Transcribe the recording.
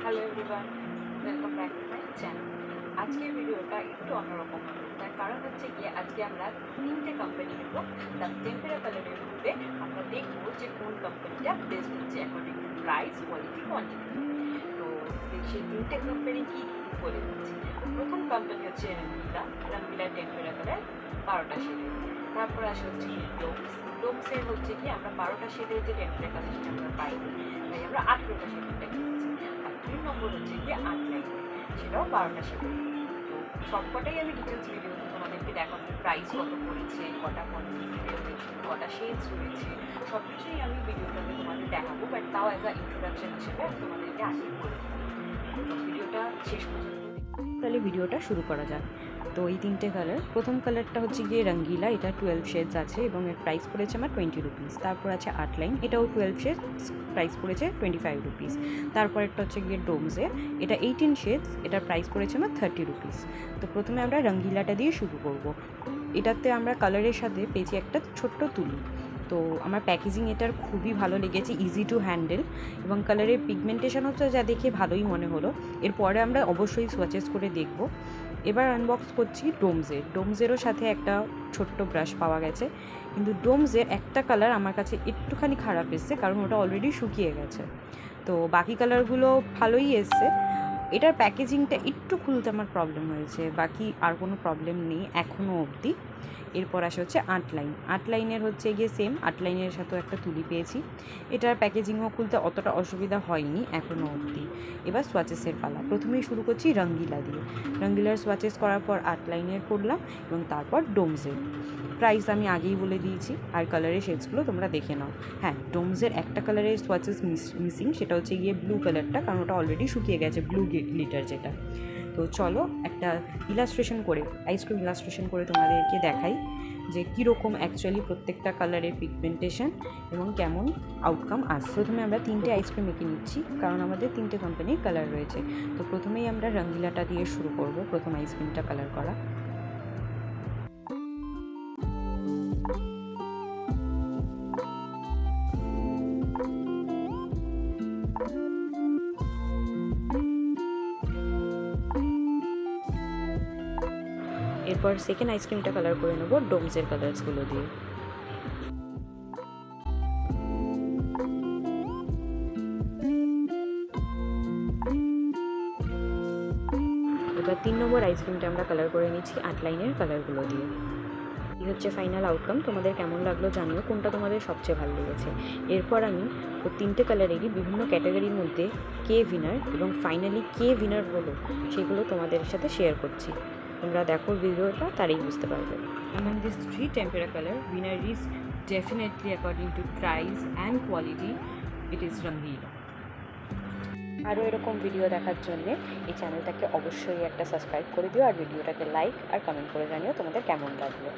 Hello everyone, welcome back to my channel. আজকের ভিডিওটা একটু অন্যরকম হবে, তার কারণ হচ্ছে গিয়ে আজকে আমরা তিনটে কোম্পানি নেব। দ্য টেম্পেরা কালারের মধ্যে আমরা দেখবো যে কোন কোম্পানিটা বেস্ট হচ্ছে according to price, quality, quantity. তো সেই তিনটে কোম্পানি কি বলে দিচ্ছি। প্রথম কোম্পানি হচ্ছে রঙ্গিলা টেম্পেরা কালার 12টা শেডের। তারপর আসে হচ্ছে ডোমসের হচ্ছে কি আমরা 12টা শেডের যে টেম্পেরা কালার সেটা আমরা পাইনি, তাই আমরা 18টা শেডেরটা কিনেছি। আর 2 নম্বর হচ্ছে গিয়ে আটলাইন, সেটাও 12টা শেডের। তো সবকটাই আমি ডিটেলস ভিডিওতে তোমাদেরকে দেখাবো, প্রাইস কত পড়েছে, কটা কোয়ান্টিটি রয়েছে, কটা শেডস রয়েছে, সব কিছুই আমি ভিডিওটাতে তোমাদের দেখাবো। বাট তাও অ্যাজ আ ইন্ট্রোডাকশন হিসেবে আমি তোমাদেরকে আগে বলে দিই। তো ভিডিওটা শেষ পর্যন্ত তাহলে ভিডিওটা শুরু করা যাক। তো এই তিনটে কালার, প্রথম কালারটা হচ্ছে গিয়ে রঙ্গিলা, এটা 12 শেডস আছে এবং এর প্রাইস পড়েছে আমার 20 রুপিস। তারপর আছে আটলাইন, এটাও 12 শেডস, প্রাইস পড়েছে 25 রুপিস। তারপর একটা হচ্ছে গিয়ে ডোমসে, এটা 18 শেডস, এটার প্রাইস পড়েছে আমার 30 রুপিস। তো প্রথমে আমরা রঙ্গিলাটা দিয়ে শুরু করব। এটাতে আমরা কালারের সাথে পেয়েছি একটা ছোট্ট তুলি। তো আমার প্যাকেজিং এটার খুবই ভালো লেগেছে, ইজি টু হ্যান্ডেল এবং কালারের পিগমেন্টেশন হচ্ছে যা দেখে ভালোই মনে হলো। এরপরে আমরা অবশ্যই সোয়াচেস করে দেখব। এবার আনবক্স করছি ডোমসেরও সাথে একটা ছোট্ট ব্রাশ পাওয়া গেছে, কিন্তু ডোমসের একটা কালার আমার কাছে একটুখানি খারাপ এসছে, কারণ ওটা অলরেডি শুকিয়ে গেছে। তো বাকি কালারগুলো ভালোই এসছে। এটার প্যাকেজিংটা একটু খুলতে আমার প্রবলেম হয়েছে, বাকি আর কোনো প্রবলেম নেই এখনও অবধি। এরপর আসে হচ্ছে আটলাইনের হচ্ছে গিয়ে সেম, আটলাইনের সাথেও একটা তুলি পেয়েছি। এটার প্যাকেজিংও খুলতে অতটা অসুবিধা হয়নি এখনও অবধি। এবার সোয়াচেসের পালা, প্রথমেই শুরু করছি রঙ্গিলা দিয়ে। রঙ্গিলার সোয়াচেস করার পর আটলাইনের করলাম এবং তারপর ডোমসের। প্রাইস আমি আগেই বলে দিয়েছি, আর কালারের শেডসগুলো তোমরা দেখে নাও। হ্যাঁ, ডোমসের একটা কালারের সোয়াচেস মিসিং, সেটা হচ্ছে গিয়ে ব্লু কালারটা, কারণ ওটা অলরেডি শুকিয়ে গেছে, ব্লু গ্লিটার যেটা। তো চলো একটা ইলাস্ট্রেশন করে, আইসক্রিম ইলাস্ট্রেশন করে তোমাদেরকে দেখাই যে কীরকম অ্যাকচুয়ালি প্রত্যেকটা কালারের পিগমেন্টেশন এবং কেমন আউটকাম আসছে। প্রথমে আমরা তিনটে আইসক্রিম এঁকে নিচ্ছি, কারণ আমাদের তিনটে কোম্পানির কালার রয়েছে। তো প্রথমেই আমরা রঙ্গিলাটা দিয়ে শুরু করব, প্রথম আইসক্রিমটা কালার করা। এরপর সেকেন্ড আইসক্রিমটা কালার করে নেব ডোমসের কালার্সগুলো দিয়ে। এবার 3 নম্বর আইসক্রিমটা আমরা কালার করে নিচ্ছি আটলাইনের কালারগুলো দিয়ে। এই হচ্ছে ফাইনাল আউটকাম। তোমাদের কেমন লাগলো জানিও, কোনটা তোমাদের সবচেয়ে ভালো লেগেছে। এরপর আমি তিনটে কালারেরই বিভিন্ন ক্যাটাগরির মধ্যে কে উইনার এবং ফাইনালি কে উইনার হলো সেগুলো তোমাদের সাথে শেয়ার করছি। তোমরা দেখো ভিডিওটা, তারই বুঝতে পারবে। Among these 3 tempera color, winner is definitely according to price and quality, it is Rangila. আরও এরকম ভিডিও দেখার জন্যে এই চ্যানেলটাকে অবশ্যই একটা সাবস্ক্রাইব করে দিও, আর ভিডিওটাকে লাইক আর কমেন্ট করে জানিও তোমাদের কেমন লাগলো।